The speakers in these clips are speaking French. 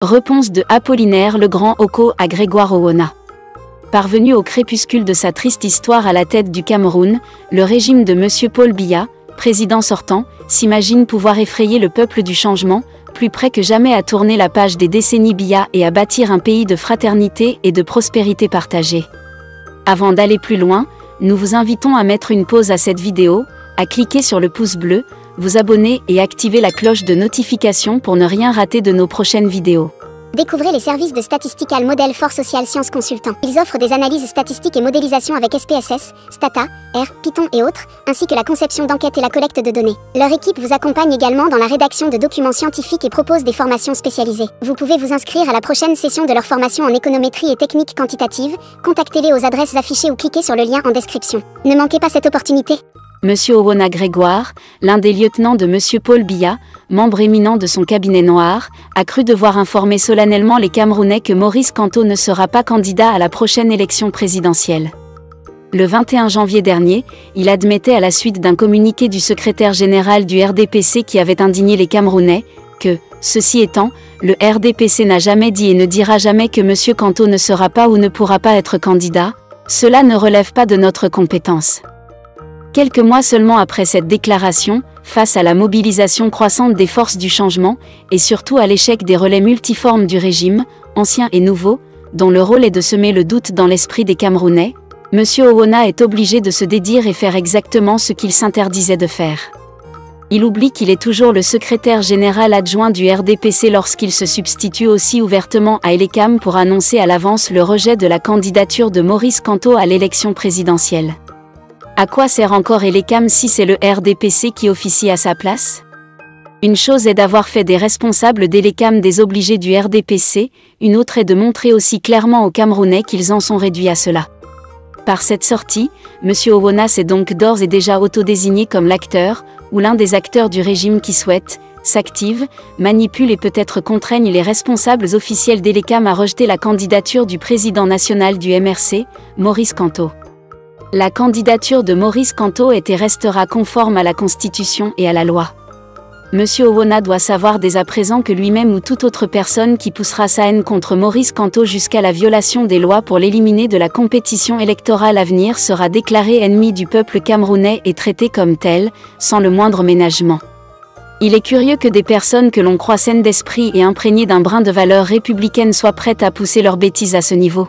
Réponse de Apollinaire le Grand Oko à Grégoire Owona. Parvenu au crépuscule de sa triste histoire à la tête du Cameroun, le régime de M. Paul Biya, président sortant, s'imagine pouvoir effrayer le peuple du changement, plus près que jamais à tourner la page des décennies Biya et à bâtir un pays de fraternité et de prospérité partagée. Avant d'aller plus loin, nous vous invitons à mettre une pause à cette vidéo, à cliquer sur le pouce bleu, vous abonner et activer la cloche de notification pour ne rien rater de nos prochaines vidéos. Découvrez les services de Statistical Model for Social Science Consultant. Ils offrent des analyses statistiques et modélisation avec SPSS, Stata, R, Python et autres, ainsi que la conception d'enquêtes et la collecte de données. Leur équipe vous accompagne également dans la rédaction de documents scientifiques et propose des formations spécialisées. Vous pouvez vous inscrire à la prochaine session de leur formation en économétrie et techniques quantitatives. Contactez-les aux adresses affichées ou cliquez sur le lien en description. Ne manquez pas cette opportunité. Monsieur Owona Grégoire, l'un des lieutenants de Monsieur Paul Biya, membre éminent de son cabinet noir, a cru devoir informer solennellement les Camerounais que Maurice Kamto ne sera pas candidat à la prochaine élection présidentielle. Le 21 janvier dernier, il admettait à la suite d'un communiqué du secrétaire général du RDPC qui avait indigné les Camerounais, que, ceci étant, le RDPC n'a jamais dit et ne dira jamais que Monsieur Kamto ne sera pas ou ne pourra pas être candidat, cela ne relève pas de notre compétence. Quelques mois seulement après cette déclaration, face à la mobilisation croissante des forces du changement, et surtout à l'échec des relais multiformes du régime, anciens et nouveaux, dont le rôle est de semer le doute dans l'esprit des Camerounais, M. Owona est obligé de se dédire et faire exactement ce qu'il s'interdisait de faire. Il oublie qu'il est toujours le secrétaire général adjoint du RDPC lorsqu'il se substitue aussi ouvertement à Elekam pour annoncer à l'avance le rejet de la candidature de Maurice Kamto à l'élection présidentielle. À quoi sert encore Elekam si c'est le RDPC qui officie à sa place? Une chose est d'avoir fait des responsables d'Elekam des obligés du RDPC, une autre est de montrer aussi clairement aux Camerounais qu'ils en sont réduits à cela. Par cette sortie, M. Owona s'est donc d'ores et déjà autodésigné comme l'acteur, ou l'un des acteurs du régime qui souhaite, s'active, manipule et peut-être contraigne les responsables officiels d'Elekam à rejeter la candidature du président national du MRC, Maurice Kamto. La candidature de Maurice Kamto est et restera conforme à la Constitution et à la loi. M. Owona doit savoir dès à présent que lui-même ou toute autre personne qui poussera sa haine contre Maurice Kamto jusqu'à la violation des lois pour l'éliminer de la compétition électorale à venir sera déclaré ennemi du peuple camerounais et traité comme tel, sans le moindre ménagement. Il est curieux que des personnes que l'on croit saines d'esprit et imprégnées d'un brin de valeurs républicaines soient prêtes à pousser leurs bêtises à ce niveau.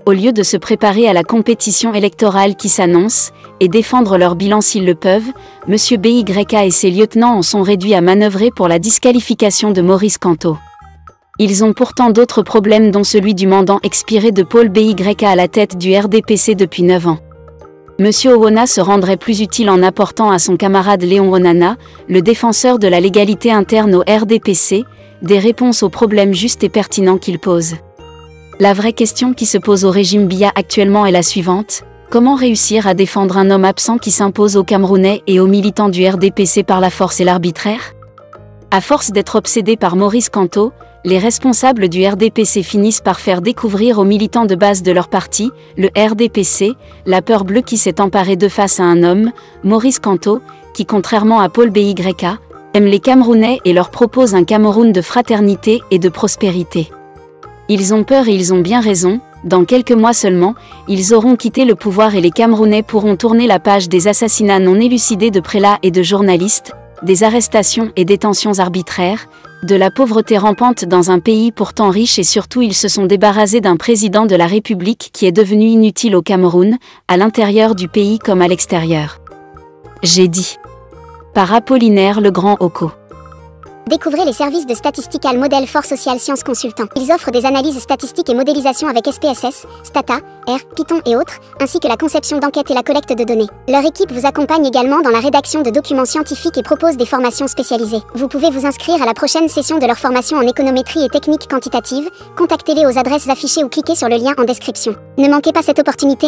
Au lieu de se préparer à la compétition électorale qui s'annonce, et défendre leur bilan s'ils le peuvent, M. BYK et ses lieutenants en sont réduits à manœuvrer pour la disqualification de Maurice Kamto. Ils ont pourtant d'autres problèmes dont celui du mandat expiré de Paul BYK à la tête du RDPC depuis 9 ans. M. Owona se rendrait plus utile en apportant à son camarade Léon Onana, le défenseur de la légalité interne au RDPC, des réponses aux problèmes justes et pertinents qu'il pose. La vraie question qui se pose au régime Biya actuellement est la suivante: comment réussir à défendre un homme absent qui s'impose aux Camerounais et aux militants du RDPC par la force et l'arbitraire? À force d'être obsédés par Maurice Kamto, les responsables du RDPC finissent par faire découvrir aux militants de base de leur parti, le RDPC, la peur bleue qui s'est emparée d'eux face à un homme, Maurice Kamto, qui contrairement à Paul BYK, aime les Camerounais et leur propose un Cameroun de fraternité et de prospérité. Ils ont peur et ils ont bien raison, dans quelques mois seulement, ils auront quitté le pouvoir et les Camerounais pourront tourner la page des assassinats non élucidés de prélats et de journalistes, des arrestations et détentions arbitraires, de la pauvreté rampante dans un pays pourtant riche et surtout ils se sont débarrassés d'un président de la République qui est devenu inutile au Cameroun, à l'intérieur du pays comme à l'extérieur. J'ai dit. Par Apollinaire le Grand Oko. Découvrez les services de Statistical Model for Social Science Consultant. Ils offrent des analyses statistiques et modélisation avec SPSS, Stata, R, Python et autres, ainsi que la conception d'enquêtes et la collecte de données. Leur équipe vous accompagne également dans la rédaction de documents scientifiques et propose des formations spécialisées. Vous pouvez vous inscrire à la prochaine session de leur formation en économétrie et techniques quantitatives. Contactez-les aux adresses affichées ou cliquez sur le lien en description. Ne manquez pas cette opportunité.